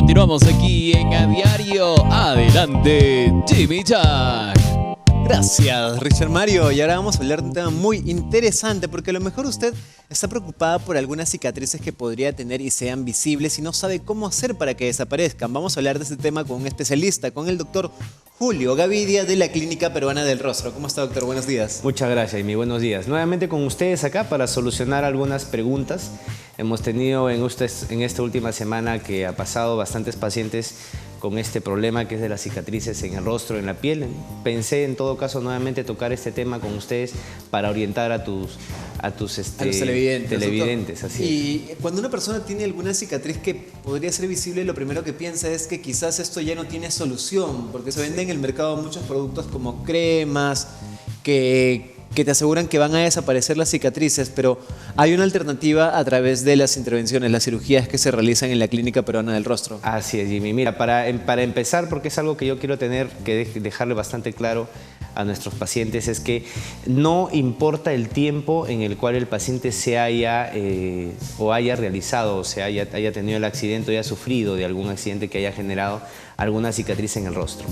Continuamos aquí en A Diario. Adelante, Jimmy Jack. Gracias, Richard Mario. Y ahora vamos a hablar de un tema muy interesante, porque a lo mejor usted está preocupada por algunas cicatrices que podría tener y sean visibles y no sabe cómo hacer para que desaparezcan. Vamos a hablar de este tema con un especialista, con el doctor Julio Gavidia de la Clínica Peruana del Rostro. ¿Cómo está, doctor? Buenos días. Muchas gracias, Amy. Buenos días. Nuevamente con ustedes acá para solucionar algunas preguntas. Hemos tenido en esta última semana que ha pasado bastantes pacientes con este problema que es de las cicatrices en el rostro, en la piel. Pensé en todo caso nuevamente tocar este tema con ustedes para orientar a los televidentes. Así y cuando una persona tiene alguna cicatriz que podría ser visible, lo primero que piensa es que quizás esto ya no tiene solución, porque se venden en el mercado muchos productos como cremas que te aseguran que van a desaparecer las cicatrices, pero hay una alternativa a través de las intervenciones, las cirugías que se realizan en la Clínica Peruana del Rostro. Así es, Jimmy. Mira, para empezar, porque es algo que yo quiero dejarle bastante claro a nuestros pacientes, es que no importa el tiempo en el cual el paciente se haya realizado, o sea, haya tenido el accidente o haya sufrido de algún accidente que haya generado alguna cicatriz en el rostro.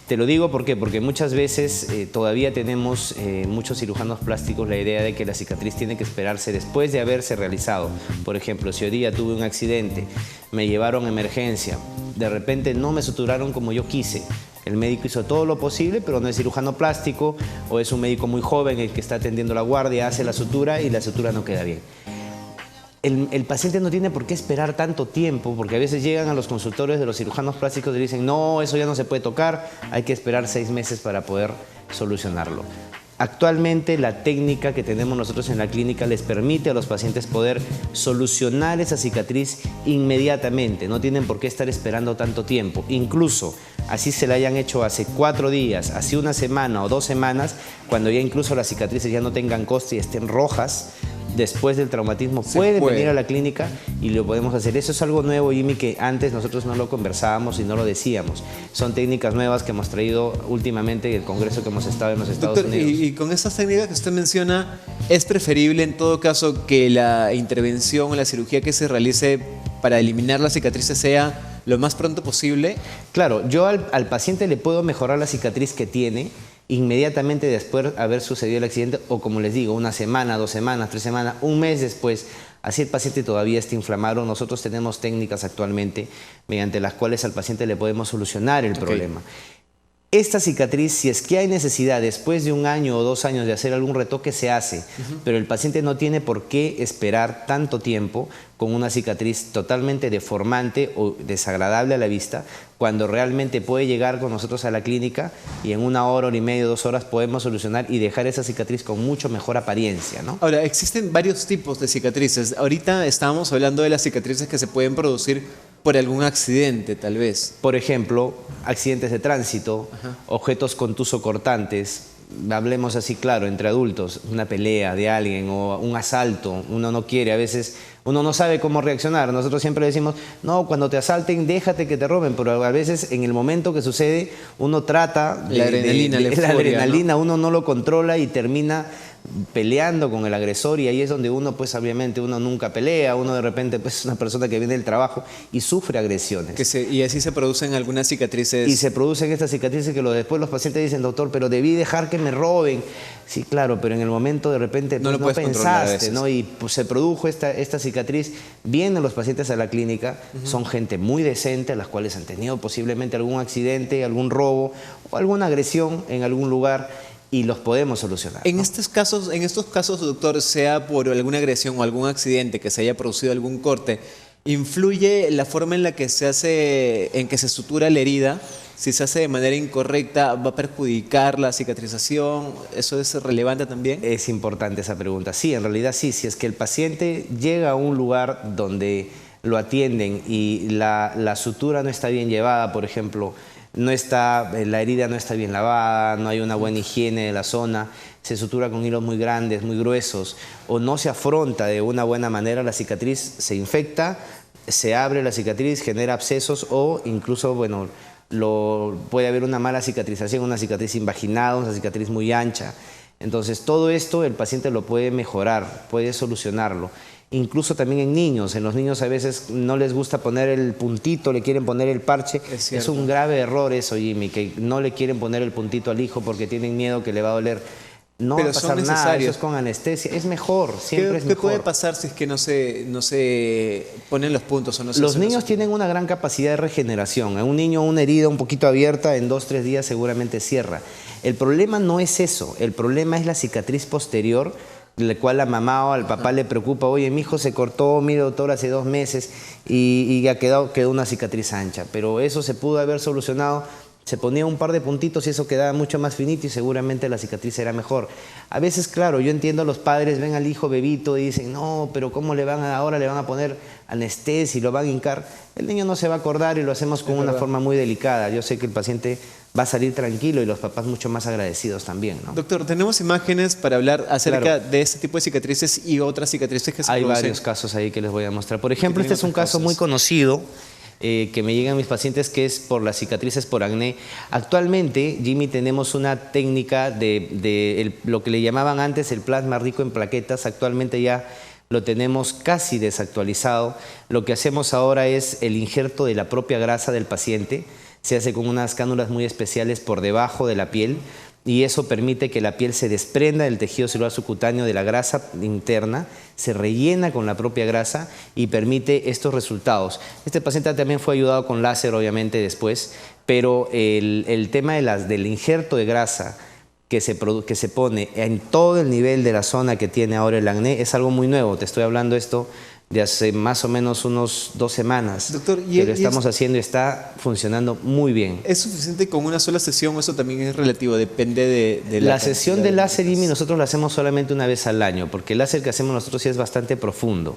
Te lo digo ¿por qué? Porque muchas veces todavía tenemos muchos cirujanos plásticos la idea de que la cicatriz tiene que esperarse después de haberse realizado. Por ejemplo, si hoy día tuve un accidente, me llevaron a emergencia, de repente no me suturaron como yo quise. El médico hizo todo lo posible, pero no es cirujano plástico o es un médico muy joven el que está atendiendo la guardia, hace la sutura y la sutura no queda bien. El paciente no tiene por qué esperar tanto tiempo, porque a veces llegan a los consultorios de los cirujanos plásticos y dicen, no, eso ya no se puede tocar, hay que esperar 6 meses para poder solucionarlo. Actualmente la técnica que tenemos nosotros en la clínica les permite a los pacientes poder solucionar esa cicatriz inmediatamente, no tienen por qué estar esperando tanto tiempo. Incluso así se la hayan hecho hace 4 días, hace 1 semana o 2 semanas, cuando ya incluso las cicatrices ya no tengan coste y estén rojas, después del traumatismo pueden venir a la clínica y lo podemos hacer. Eso es algo nuevo, Jimmy, que antes nosotros no lo conversábamos y no lo decíamos. Son técnicas nuevas que hemos traído últimamente en el congreso que hemos estado en los Estados Unidos. Y con estas técnicas que usted menciona, ¿es preferible en todo caso que la intervención o la cirugía que se realice para eliminar las cicatrices sea lo más pronto posible? Claro, yo al paciente le puedo mejorar la cicatriz que tiene inmediatamente después de haber sucedido el accidente, o como les digo, 1 semana, 2 semanas, 3 semanas, 1 mes después. Así el paciente todavía está inflamado. Nosotros tenemos técnicas actualmente mediante las cuales al paciente le podemos solucionar el problema. Esta cicatriz, si es que hay necesidad después de 1 año o 2 años de hacer algún retoque, se hace, pero el paciente no tiene por qué esperar tanto tiempo con una cicatriz totalmente deformante o desagradable a la vista, cuando realmente puede llegar con nosotros a la clínica y en 1 hora, 1 hora y media, 2 horas podemos solucionar y dejar esa cicatriz con mucho mejor apariencia, ¿no? Ahora, existen varios tipos de cicatrices. Ahorita estábamos hablando de las cicatrices que se pueden producir por algún accidente, tal vez. Por ejemplo, accidentes de tránsito, objetos contuso-cortantes. Hablemos así, claro, entre adultos, una pelea de alguien o un asalto, uno no quiere, a veces uno no sabe cómo reaccionar. Nosotros siempre decimos, no, cuando te asalten, déjate que te roben, pero a veces en el momento que sucede, uno trata la adrenalina, ¿no? Uno no lo controla y termina peleando con el agresor, y ahí es donde uno, pues obviamente uno nunca pelea, uno de repente pues es una persona que viene del trabajo y sufre agresiones. Y así se producen algunas cicatrices. Y se producen estas cicatrices que después los pacientes dicen, doctor, pero debí dejar que me roben. Sí, claro, pero en el momento de repente pues, no pensaste, ¿no? Y pues, se produjo esta cicatriz. Vienen los pacientes a la clínica, son gente muy decente, las cuales han tenido posiblemente algún accidente, algún robo o alguna agresión en algún lugar, y los podemos solucionar, ¿no? En estos casos, doctor, sea por alguna agresión o algún accidente, que se haya producido algún corte, ¿influye la forma en la que se sutura la herida? Si se hace de manera incorrecta, ¿va a perjudicar la cicatrización? ¿Eso es relevante también? Es importante esa pregunta. Sí, en realidad sí. Si es que el paciente llega a un lugar donde lo atienden y la sutura no está bien llevada, por ejemplo, la herida no está bien lavada, no hay una buena higiene de la zona, se sutura con hilos muy grandes, muy gruesos, o no se afronta de una buena manera, la cicatriz se infecta, se abre la cicatriz, genera abscesos o incluso, bueno, puede haber una mala cicatrización, una cicatriz invaginada, una cicatriz muy ancha. Entonces todo esto el paciente lo puede mejorar, puede solucionarlo. incluso también en niños. En los niños a veces no les gusta poner el puntito, le quieren poner el parche. Es un grave error eso, Jimmy, que no le quieren poner el puntito al hijo porque tienen miedo que le va a doler. No va a pasar nada, eso es con anestesia. Es mejor, siempre es mejor. ¿Qué puede pasar si es que no se ponen los puntos o no se Los niños tienen una gran capacidad de regeneración. En un niño una herida un poquito abierta, en 2 o 3 días seguramente cierra. El problema no es eso, el problema es la cicatriz posterior, la cual la mamá o al papá le preocupa. Oye, mi hijo se cortó, mire doctor, hace 2 meses y ya quedó una cicatriz ancha. Pero eso se pudo haber solucionado. Se ponía un par de puntitos y eso quedaba mucho más finito y seguramente la cicatriz era mejor. A veces, claro, yo entiendo a los padres, ven al hijo bebito y dicen, no, pero ¿cómo ahora le van a poner anestesia y lo van a hincar? El niño no se va a acordar y lo hacemos con una forma muy delicada. Yo sé que el paciente va a salir tranquilo y los papás mucho más agradecidos también, ¿no? Doctor, tenemos imágenes para hablar acerca de este tipo de cicatrices y otras cicatrices que se producen. Hay varios casos ahí que les voy a mostrar. Por ejemplo, este es un caso muy conocido que me llegan mis pacientes, que es por las cicatrices por acné. Actualmente, Jimmy, tenemos una técnica de lo que le llamaban antes el plasma rico en plaquetas. Actualmente ya lo tenemos casi desactualizado. Lo que hacemos ahora es el injerto de la propia grasa del paciente. Se hace con unas cánulas muy especiales por debajo de la piel y eso permite que la piel se desprenda del tejido celular subcutáneo de la grasa interna, se rellena con la propia grasa y permite estos resultados. Este paciente también fue ayudado con láser, obviamente, después, pero el tema del injerto de grasa que se pone en todo el nivel de la zona que tiene ahora el acné es algo muy nuevo. Te estoy hablando esto de hace más o menos unos 2 semanas. Doctor, que lo estamos haciendo y está funcionando muy bien. ¿Es suficiente con una sola sesión o eso también es relativo? Depende de la sesión de láser, Jimmy, nosotros la hacemos solamente una vez al año, porque el láser que hacemos nosotros sí es bastante profundo,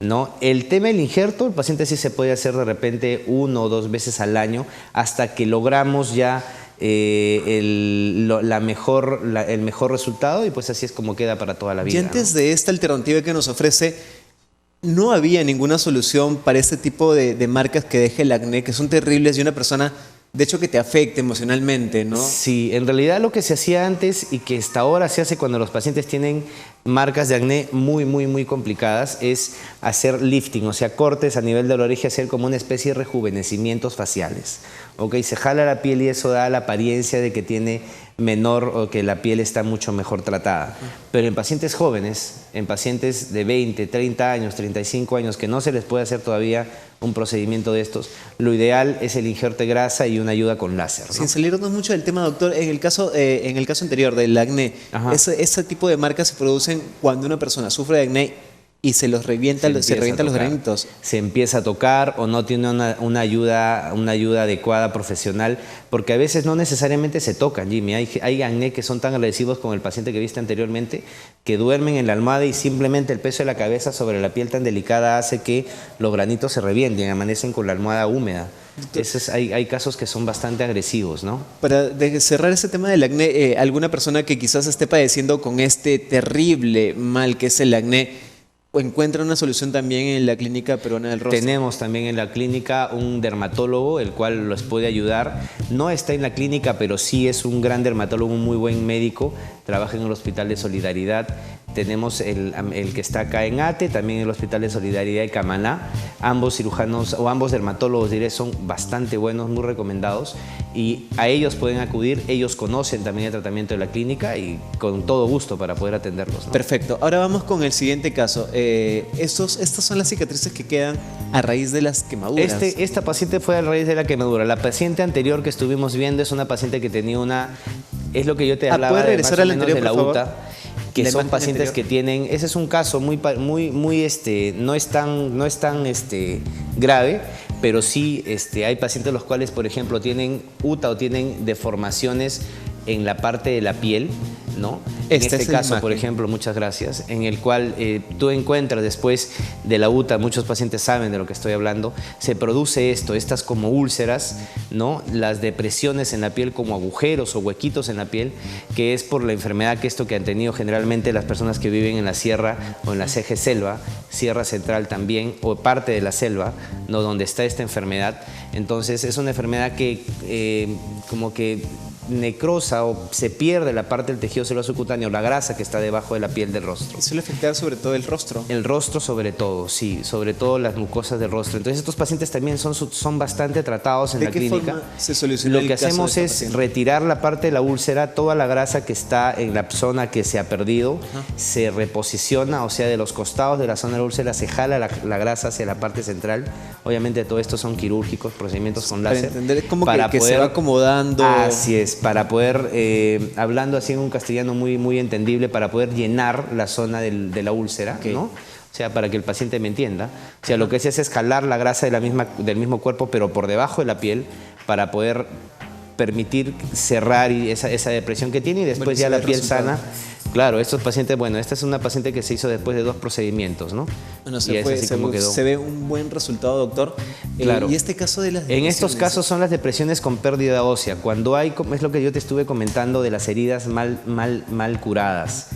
¿no? El tema del injerto, el paciente sí se puede hacer de repente 1 o 2 veces al año hasta que logramos ya el mejor resultado y pues así es como queda para toda la vida. Y antes de esta alternativa que nos ofrece, no había ninguna solución para este tipo de marcas que deje el acné, que son terribles y una persona, de hecho, que te afecte emocionalmente, ¿no? Sí, en realidad lo que se hacía antes y que hasta ahora se hace cuando los pacientes tienen marcas de acné muy complicadas es hacer lifting, o sea, cortes a nivel de la oreja, hacer como una especie de rejuvenecimientos faciales. ¿Ok? Se jala la piel y eso da la apariencia de que tiene menor o que la piel está mucho mejor tratada. Pero en pacientes jóvenes, en pacientes de 20, 30 años, 35 años, que no se les puede hacer todavía un procedimiento de estos, lo ideal es el injerto de grasa y una ayuda con láser, ¿no? Sin salirnos mucho del tema, doctor, en el caso anterior del acné, ese tipo de marcas se producen cuando una persona sufre de acné y se revientan los granitos. Se empieza a tocar o no tiene una ayuda adecuada profesional, porque a veces no necesariamente se tocan, Jimmy. Hay acné que son tan agresivos como el paciente que viste anteriormente, que duermen en la almohada y simplemente el peso de la cabeza sobre la piel tan delicada hace que los granitos se revienten, amanecen con la almohada húmeda. Hay casos que son bastante agresivos, ¿no? Para cerrar ese tema del acné, alguna persona que quizás esté padeciendo con este terrible mal que es el acné, ¿encuentra una solución también en la Clínica Peruana del Rostro? Tenemos también en la clínica un dermatólogo, el cual los puede ayudar. No está en la clínica, pero sí es un gran dermatólogo, un muy buen médico. Trabaja en el Hospital de Solidaridad. Tenemos el que está acá en ATE, también en el Hospital de Solidaridad de Camaná. Ambos cirujanos, o ambos dermatólogos, diré, son bastante buenos, muy recomendados. Y a ellos pueden acudir, ellos conocen también el tratamiento de la clínica y con todo gusto para poder atenderlos, ¿no? Perfecto. Ahora vamos con el siguiente caso. Estas son las cicatrices que quedan a raíz de las quemaduras. Esta paciente fue a raíz de la quemadura. La paciente anterior que estuvimos viendo es una paciente que tenía es lo que yo te hablaba, ¿puede regresar al anterior, de la por favor? UTA, que son pacientes que tienen, ese es un caso no es tan grave, pero sí hay pacientes los cuales, por ejemplo, tienen UTA o tienen deformaciones en la parte de la piel, ¿no? En este caso, por ejemplo, muchas gracias, en el cual tú encuentras después de la UTA, muchos pacientes saben de lo que estoy hablando, se produce estas como úlceras, ¿no? Las depresiones en la piel como agujeros o huequitos en la piel, que es por la enfermedad que han tenido generalmente las personas que viven en la sierra o en la CG Selva, Sierra Central también, o parte de la selva, ¿no? Donde está esta enfermedad. Entonces es una enfermedad que como que necrosa o se pierde la parte del tejido celular subcutáneo, la grasa que está debajo de la piel del rostro. Y suele afectar sobre todo el rostro. El rostro sobre todo, sí, sobre todo las mucosas del rostro. Entonces estos pacientes también son bastante tratados en la clínica. ¿De qué forma se soluciona Lo que el caso hacemos de es esta paciente? retirar la parte de la úlcera, toda la grasa que está en la zona que se ha perdido, se reposiciona, o sea, de los costados de la zona de la úlcera se jala la grasa hacia la parte central. Obviamente todo esto son quirúrgicos, procedimientos con Para láser. entender cómo que se va acomodando. Así es, para poder, hablando así en un castellano muy entendible, para poder llenar la zona de la úlcera, ¿no? O sea, para que el paciente me entienda. O sea, lo que se hace es jalar la grasa del mismo cuerpo, pero por debajo de la piel, para poder permitir cerrar esa depresión que tiene y después ya la piel sana. Claro, estos pacientes, bueno, esta es una paciente que se hizo después de 2 procedimientos, ¿no? Bueno, Y es así como quedó. se ve un buen resultado, doctor. Claro. Y este caso de las En estos depresiones. casos son las depresiones con pérdida ósea, cuando hay, es lo que yo te estuve comentando de las heridas mal curadas.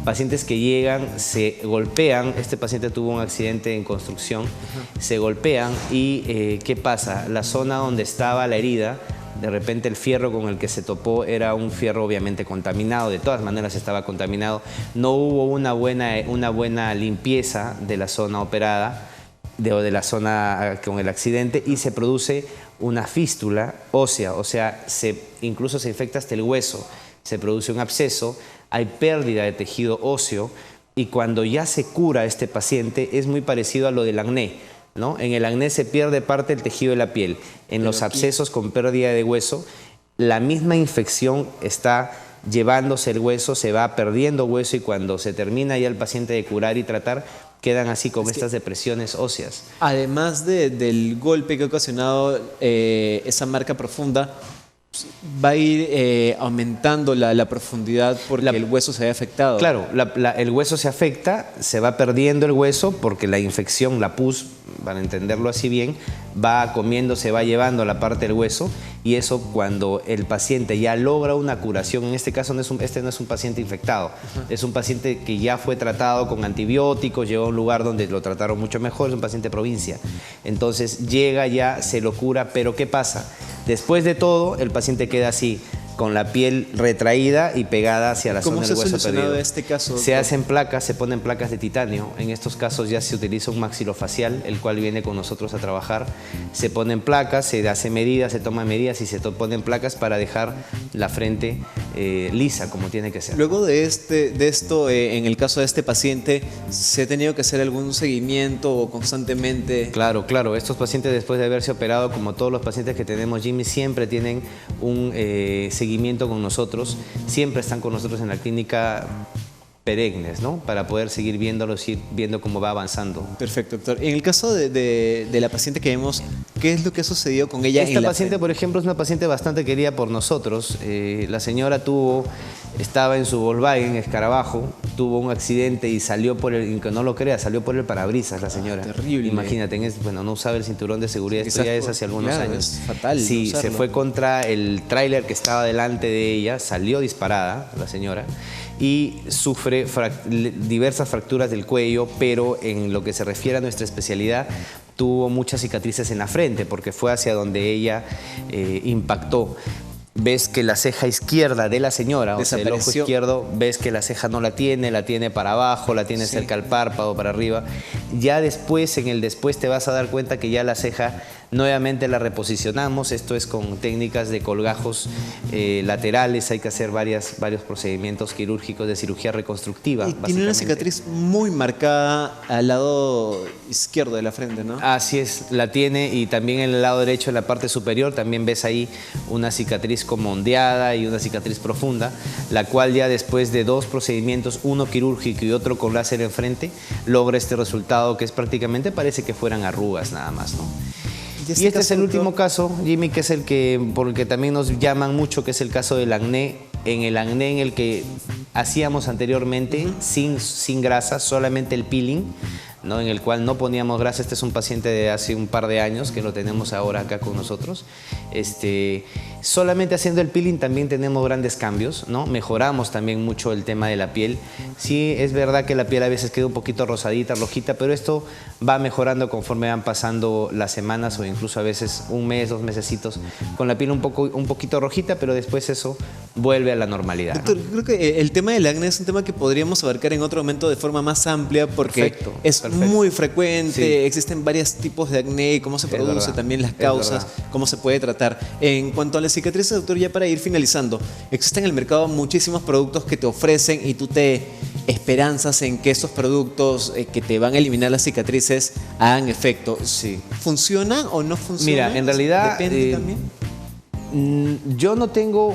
Pacientes que llegan, se golpean, este paciente tuvo un accidente en construcción, se golpean y ¿qué pasa? La zona donde estaba la herida, de repente el fierro con el que se topó era un fierro obviamente contaminado, de todas maneras estaba contaminado, no hubo una buena limpieza de la zona operada, de la zona con el accidente, y se produce una fístula ósea, o sea, incluso se infecta hasta el hueso, se produce un absceso, hay pérdida de tejido óseo, y cuando ya se cura este paciente es muy parecido a lo del acné, ¿no? En el acné se pierde parte del tejido de la piel, en los abscesos con pérdida de hueso, la misma infección está llevándose el hueso, se va perdiendo hueso, y cuando se termina ya el paciente de curar y tratar, quedan así como estas depresiones óseas. Además del golpe que ha ocasionado esa marca profunda, va a ir aumentando la profundidad porque el hueso se ve afectado. Claro, el hueso se afecta, se va perdiendo el hueso porque la infección, la pus, para entenderlo así bien, va comiendo, se va llevando la parte del hueso, y eso cuando el paciente ya logra una curación, en este caso este no es un paciente infectado, es un paciente que ya fue tratado con antibióticos, llegó a un lugar donde lo trataron mucho mejor, es un paciente de provincia. Entonces llega ya, se lo cura, pero ¿qué pasa? Después de todo, el paciente queda así, con la piel retraída y pegada hacia la zona del hueso perdido. ¿Cómo se ha solucionado este caso, doctor? Se hacen placas, se ponen placas de titanio. En estos casos ya se utiliza un maxilofacial, el cual viene con nosotros a trabajar. Se ponen placas, se hace medidas, se toman medidas y se ponen placas para dejar la frente lisa, como tiene que ser. Luego de esto, en el caso de este paciente, ¿se ha tenido que hacer algún seguimiento o constantemente? Claro, claro. Estos pacientes, después de haberse operado, como todos los pacientes que tenemos, Jimmy, siempre tienen un seguimiento con nosotros, siempre están con nosotros en la clínica perennes, ¿no? Para poder seguir viéndolos y viendo cómo va avanzando. Perfecto, doctor. En el caso de la paciente que vemos, ¿qué es lo que ha sucedido con ella? Esta paciente, por ejemplo, es una paciente bastante querida por nosotros. La señora estaba en su Volkswagen Escarabajo, tuvo un accidente y salió por que no lo crea, salió por el parabrisas la señora. Terrible. Imagínate, bueno, no usaba el cinturón de seguridad, esto ya es hace algunos años. Es fatal. Sí, no se fue contra el tráiler que estaba delante de ella, salió disparada la señora y sufre diversas fracturas del cuello, pero en lo que se refiere a nuestra especialidad, tuvo muchas cicatrices en la frente porque fue hacia donde ella impactó. Ves que la ceja izquierda de la señora, o sea, el ojo izquierdo, ves que la ceja no la tiene para abajo, la tiene cerca al párpado, para arriba. Ya después, en el después te vas a dar cuenta que ya la ceja nuevamente la reposicionamos. Esto es con técnicas de colgajos laterales, hay que hacer varios procedimientos quirúrgicos de cirugía reconstructiva. Y tiene una cicatriz muy marcada al lado izquierdo de la frente, ¿no? Así es, la tiene, y también en el lado derecho, en la parte superior, también ves ahí una cicatriz como ondeada y una cicatriz profunda, la cual ya después de 2 procedimientos, uno quirúrgico y otro con láser enfrente, logra este resultado que es prácticamente, parece que fueran arrugas nada más, ¿no? Y este es el último caso, Jimmy, que es por el que también nos llaman mucho, que es el caso del acné. En el acné en el que hacíamos anteriormente, sin grasa, solamente el peeling, ¿no? En el cual no poníamos grasa. Este es un paciente de hace un par de años que lo tenemos ahora acá con nosotros. Solamente haciendo el peeling también tenemos grandes cambios, ¿no? Mejoramos también mucho el tema de la piel. Sí, es verdad que la piel a veces queda un poquito rosadita, rojita, pero esto va mejorando conforme van pasando las semanas o incluso a veces un mes, 2 mesecitos, con la piel un poquito rojita, pero después eso vuelve a la normalidad, ¿no? Doctor, creo que el tema del acné es un tema que podríamos abarcar en otro momento de forma más amplia porque es muy frecuente, sí. Existen varios tipos de acné, cómo se produce, también las causas, cómo se puede tratar. En cuanto a las cicatrices, doctor, ya para ir finalizando, existen en el mercado muchísimos productos que te ofrecen y tú te esperanzas en que estos productos que te van a eliminar las cicatrices hagan efecto. Sí. ¿Funciona o no funciona? Mira, en realidad depende también. Yo no tengo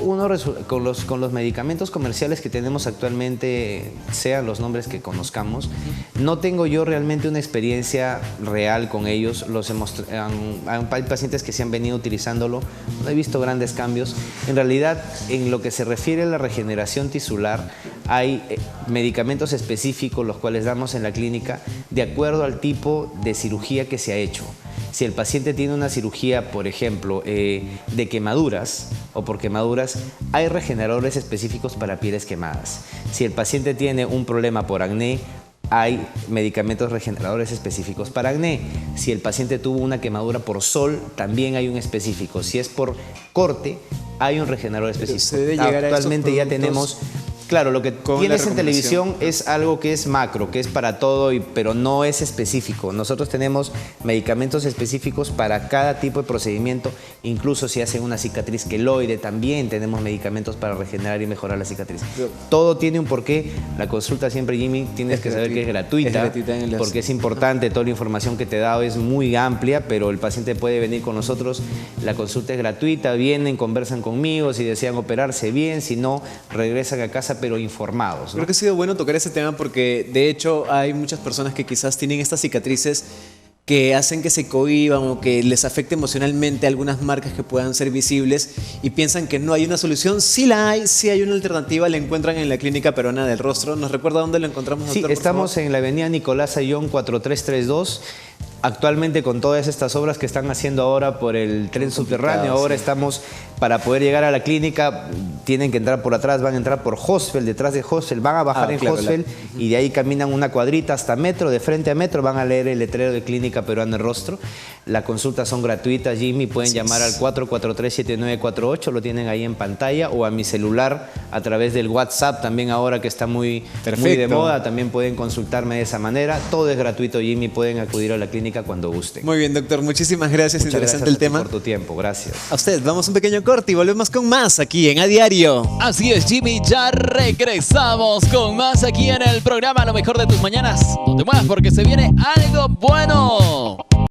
con los medicamentos comerciales que tenemos actualmente, sean los nombres que conozcamos, no tengo yo realmente una experiencia real con ellos. Hay pacientes que se han venido utilizándolo, no he visto grandes cambios. En realidad, en lo que se refiere a la regeneración tisular, hay medicamentos específicos los cuales damos en la clínica de acuerdo al tipo de cirugía que se ha hecho. Si el paciente tiene una cirugía, por ejemplo, de quemaduras o por quemaduras, hay regeneradores específicos para pieles quemadas. Si el paciente tiene un problema por acné, hay medicamentos regeneradores específicos para acné. Si el paciente tuvo una quemadura por sol, también hay un específico. Si es por corte, hay un regenerador específico. Actualmente ya tenemos... Claro, lo que tienes en televisión es algo que es macro, que es para todo, pero no es específico. Nosotros tenemos medicamentos específicos para cada tipo de procedimiento. Incluso si hacen una cicatriz queloide, también tenemos medicamentos para regenerar y mejorar la cicatriz. Todo tiene un porqué. La consulta siempre, Jimmy, tienes que saber que es gratuita, porque es importante. Toda la información que te he dado es muy amplia, pero el paciente puede venir con nosotros. La consulta es gratuita, vienen, conversan conmigo. Si desean operarse, bien. Si no, regresan a casa, pero informados, ¿no? Creo que ha sido bueno tocar ese tema porque de hecho hay muchas personas que quizás tienen estas cicatrices que hacen que se cohíban o que les afecte emocionalmente algunas marcas que puedan ser visibles y piensan que no hay una solución. Sí la hay, sí hay una alternativa, la encuentran en la Clínica Peruana del Rostro. ¿Nos recuerda dónde lo encontramos, doctor? Sí, estamos en la avenida Nicolás Ayllón 4332. Actualmente con todas estas obras que están haciendo ahora por el tren subterráneo, ahora estamos, para poder llegar a la clínica, tienen que entrar por atrás, van a entrar por Hosfeld, detrás de Hosfeld, van a bajar en Hosfeld y de ahí caminan una cuadrita hasta Metro, de frente a Metro, van a leer el letrero de Clínica Peruana del Rostro. Las consultas son gratuitas, Jimmy, pueden llamar al 443-7948, lo tienen ahí en pantalla, o a mi celular a través del WhatsApp, también ahora que está muy de moda, también pueden consultarme de esa manera. Todo es gratuito, Jimmy, pueden acudir a la clínica cuando gusten. Muy bien, doctor, muchísimas gracias. Muchas interesante gracias el tema. por tu tiempo, gracias. A usted, vamos a un pequeño corte y volvemos con más aquí en A Diario. Así es, Jimmy, ya regresamos con más aquí en el programa Lo Mejor de Tus Mañanas. No te muevas porque se viene algo bueno.